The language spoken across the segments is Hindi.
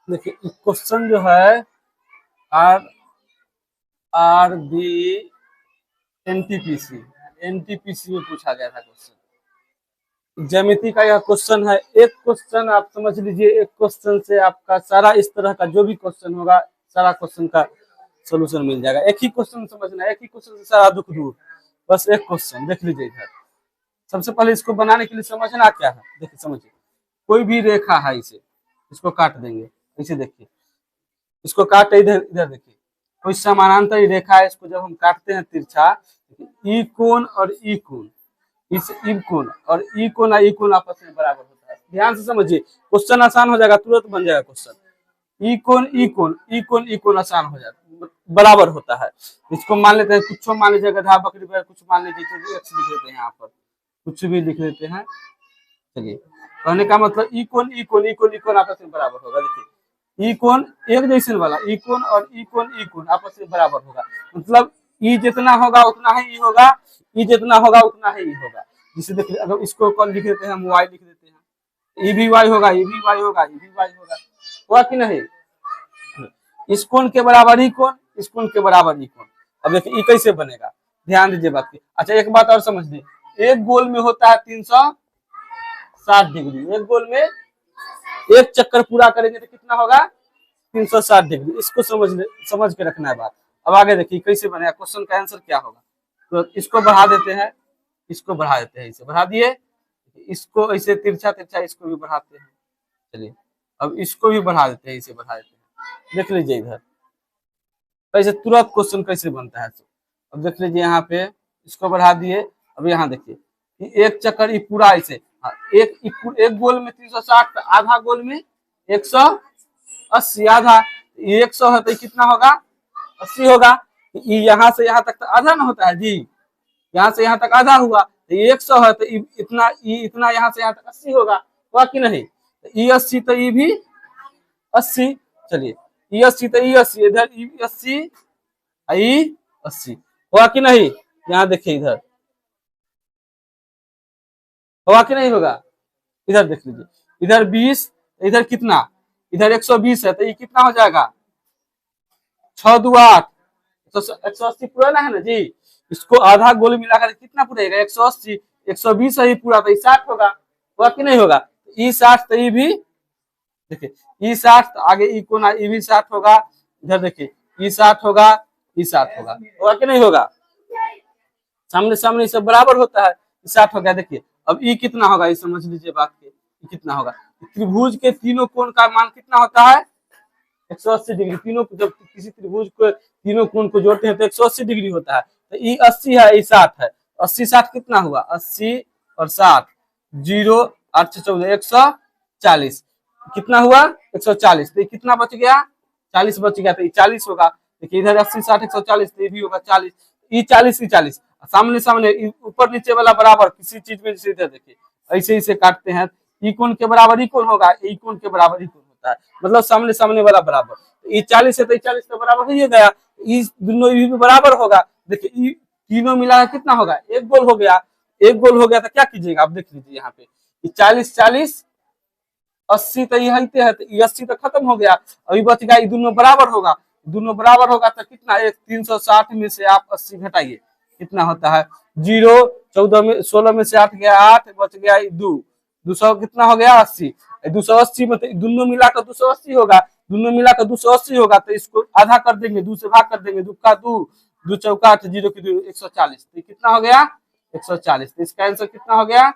देखिए क्वेश्चन जो है R R B NTPC NTPC में पूछा गया था क्वेश्चन। ज्यामिति का यह क्वेश्चन है। एक क्वेश्चन आप समझ लीजिए, एक क्वेश्चन से आपका सारा इस तरह का जो भी क्वेश्चन होगा सारा क्वेश्चन का सोल्यूशन मिल जाएगा। एक ही क्वेश्चन समझना है, एक ही क्वेश्चन से सारा दुख दूर। बस एक क्वेश्चन देख लीजिए इधर। सबसे पहले इसको बनाने के लिए समझना क्या है, देखिए समझिए। कोई भी रेखा है, इसे इसको काट देंगे। इसे देखिए, इसको काट इधर इधर देखिए, कोई समानांतर रेखा है, इसको जब हम काटते हैं तिरछा, ई कोण और ई कोण, इस ई कोण और ई कोण और ई कोण आपस में बराबर होता है। ध्यान से समझिए, क्वेश्चन आसान हो जाएगा, तुरंत बन जाएगा क्वेश्चन। ई कोण ई कोण ई कोण ई कोण आसान हो जाता, बराबर होता है। इसको मान लेते हैं, कुछ मान लीजिए गधा बकरी पर, कुछ मान लीजिए एक्स लिख लेते हैं, यहाँ पर कुछ भी लिख लेते हैं। चलिए, कहने का मतलब ई कोण ई कोण ई कोण ई कोण आपस में बराबर होगा। देखिए ई कोण एक जैसे वाला ई कोण और ई कोण आपस में बराबर होगा, मतलब ई जितना होगा उतना ही ई होगा, ई जितना होगा उतना ही ई होगा। जिसे देखिए, अगर इसको कौन लिख देते हैं, हम वाई लिख देते हैं, ई भी वाई होगा, ई भी वाई होगा, ई भी वाई होगा, हुआ कि नहीं। इस कोण के बराबर ही कोण, इस कोण के बराबर ही कोण। अब देखिए ई कैसे बनेगा, ध्यान दीजिए बात की। अच्छा एक बात और समझ लीजिए, एक गोल में होता है 360 डिग्री। एक गोल में एक चक्कर पूरा करेंगे तो कितना होगा, 360 डिग्री। इसको समझ के रखना है बात। अब आगे देखिए कैसे बनेगा, क्वेश्चन का आंसर क्या होगा। तो इसको बढ़ा देते हैं, इसको बढ़ा देते हैं, इसे बढ़ा दिए, इसको ऐसे तिरछा तिरछा इसको भी बढ़ाते हैं। चलिए अब इसको भी बढ़ा देते हैं, इसे बढ़ा देते हैं। देख लीजिए इधर कैसे तुरंत क्वेश्चन कैसे बनता है। अब देख लीजिए यहाँ पे इसको बढ़ा दिए। अब यहाँ देखिए एक चक्कर ये पूरा ऐसे, एक गोल में 360, आधा गोल में 180, आधा 100 है तो कितना होगा, 80 होगा। यहाँ से यहाँ तक तो आधा ना होता है जी, यहाँ से यहाँ तक आधा हुआ, तो 100 है तो इतना यहाँ से यहाँ तक 80 होगा, हुआ कि नहीं। ई 80 तो ये भी 80। चलिए ई 80 तो ई 80, इधर ई 80 ई 80, हुआ कि नहीं। यहाँ देखिए इधर होगा कि नहीं होगा, इधर देख लीजिए, इधर 20, इधर कितना, इधर 120 है तो ये कितना हो जाएगा, 6 2 8, 180 पूरा है ना जी। इसको आधा गोल मिलाकर कितना पूरेगा, 180, 120 है पूरा तो 60 होगा कि नहीं होगा। ई 60 तो ये भी देखिए, ई 60 तो आगे ई कोना ई भी 60 होगा, इधर देखिए ई 60 होगा, ई 60 होगा कि नहीं होगा। सामने सामने सब बराबर होता है, 60 हो गया। देखिए अब ई कितना होगा, ये समझ लीजिए बात के, कितना होगा। त्रिभुज के तीनों कोण का मान कितना होता है, 180 डिग्री। तीनों जब किसी त्रिभुज को तीनों कोण को जोड़ते हैं तो 180 डिग्री होता है। तो ई 80 है, ई 60 है, 80 60 कितना हुआ, 80 और 60, 0 8 14 140, कितना हुआ 140। तो कितना बच गया, 40 बच गया, तो ये 40 होगा। देखिए इधर 80 60 140, तो ये भी होगा 40, ई 40 ई 40। सामने सामने ऊपर नीचे वाला बराबर किसी चीज में, जैसे इधर देखिए ऐसे इसे काटते हैं, ई कोण के बराबर ई कोण होगा, ई कोण के बराबर ई कोण होता है, मतलब सामने सामने वाला बराबर। ई 40 है तो 40 का बराबर ही गया, ई दोनों भी बराबर होगा। देखिए ई तीनों मिला कितना होगा, एक गोल हो गया। एक गोल हो गया तो क्या कीजिएगा, आप देख लीजिए यहाँ पे 40 40 80 तो ये है तो 80 तो खत्म हो गया, अभी बच गया ये दोनों बराबर होगा। दोनों बराबर होगा तो कितना, एक 360 में से आप 80 घटाइए, कितना होता है 0, 14 में 16 में से 8 गया 8, बच गया 2, 200 कितना हो गया 80। 280 में दोनों मिलाकर 280 होगा, दोनों मिलाकर 280 होगा, तो इसको आधा कर देंगे, 2 से भाग कर देंगे, 2 का 2, 2 चौका 8, 0 की 2, 140। तो कितना हो गया 140। तो इसका आंसर कितना हो गया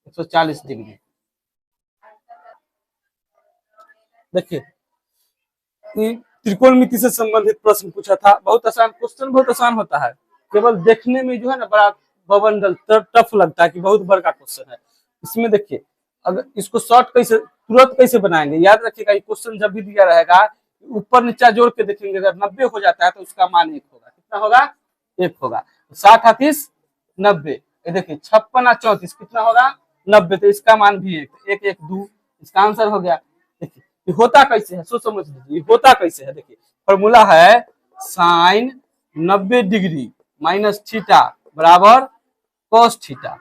140 डिग्री। देखिए त्रिकोणमिति से संबंधित प्रश्न पूछा था, बहुत आसान क्वेश्चन, बहुत आसान होता है, केवल देखने में जो है ना बड़ा बवंडल टफ लगता है कि बहुत बड़ा क्वेश्चन है। इसमें देखिए अगर इसको शॉर्ट कैसे तुरंत कैसे बनाएंगे, याद रखिएगा ये क्वेश्चन जब भी दिया रहेगा ऊपर नीचा जोड़ के देखेंगे, अगर 90 हो जाता है तो उसका मान 1 होगा, कितना होगा 1 होगा। 60 30 90, ये देखिए 56 34 कितना होगा 90, तो इसका मान भी 1 1 1 2, इसका आंसर हो गया। देखिए ये होता कैसे है, सो समझ लीजिए होता कैसे है। देखिए फॉर्मूला है साइन 90 डिग्री माइनस थीटा बराबर कॉस थीटा।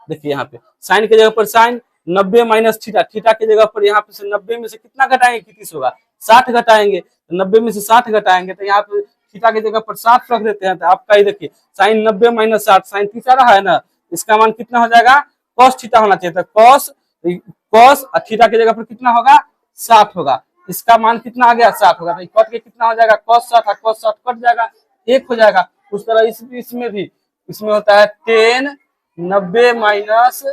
देखिए यहाँ पे साइन की जगह पर साइन, 90 माइनस थीटा, थीटा की जगह पर यहाँ पे से 90 में से कितना घटाएंगे, कितनी होगा, 60 घटाएंगे। तो 90 में से 60 घटाएंगे तो यहाँ पे थीटा की जगह पर 60 रख देते हैं। तो आपका ये देखिए साइन 90 माइनस 60, साइन थीटा रहा है ना, इसका मान कितना हो जाएगा, कॉस थीटा होना चाहिए था। कॉस कॉस और थीटा की जगह पर कितना होगा, 60 होगा। इसका मान कितना आ गया, 60 होगा। तो कट के कितना हो जाएगा, कॉस 60, कॉस 60 कट जाएगा, 1 हो जाएगा। उस तरह इसमें भी, इसमें होता है टेन 90 माइनस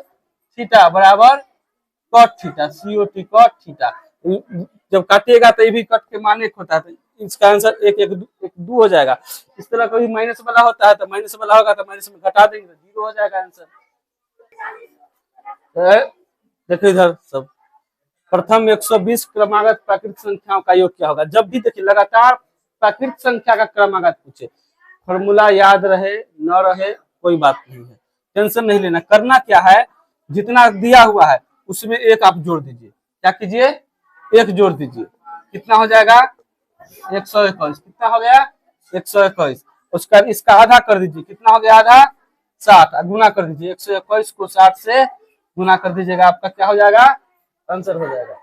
थीटा बराबर cot theta, COT cot theta. जब काटिएगा तो ये भी कट के मान 1 होता है, तो इसका आंसर 1 1 2 हो जाएगा। इस तरह कभी माइनस वाला होता है तो माइनस वाला होगा तो माइनस में घटा देंगे तो 0 हो जाएगा आंसर। देखिए इधर सब, प्रथम 120 क्रमागत प्राकृतिक संख्याओं का योग क्या होगा। जब भी देखिए लगातार प्राकृतिक संख्या का क्रमागत पूछे, फॉर्मूला याद रहे न रहे कोई बात नहीं है, टेंशन नहीं लेना। करना क्या है, जितना दिया हुआ है उसमें 1 आप जोड़ दीजिए। क्या कीजिए, 1 जोड़ दीजिए, कितना हो जाएगा, 121। कितना हो गया, 121। उसका इसका आधा कर दीजिए, कितना हो गया आधा, 60। गुना कर दीजिए, 121 को 60 से गुना कर दीजिएगा, आपका क्या हो जाएगा, आंसर हो जाएगा।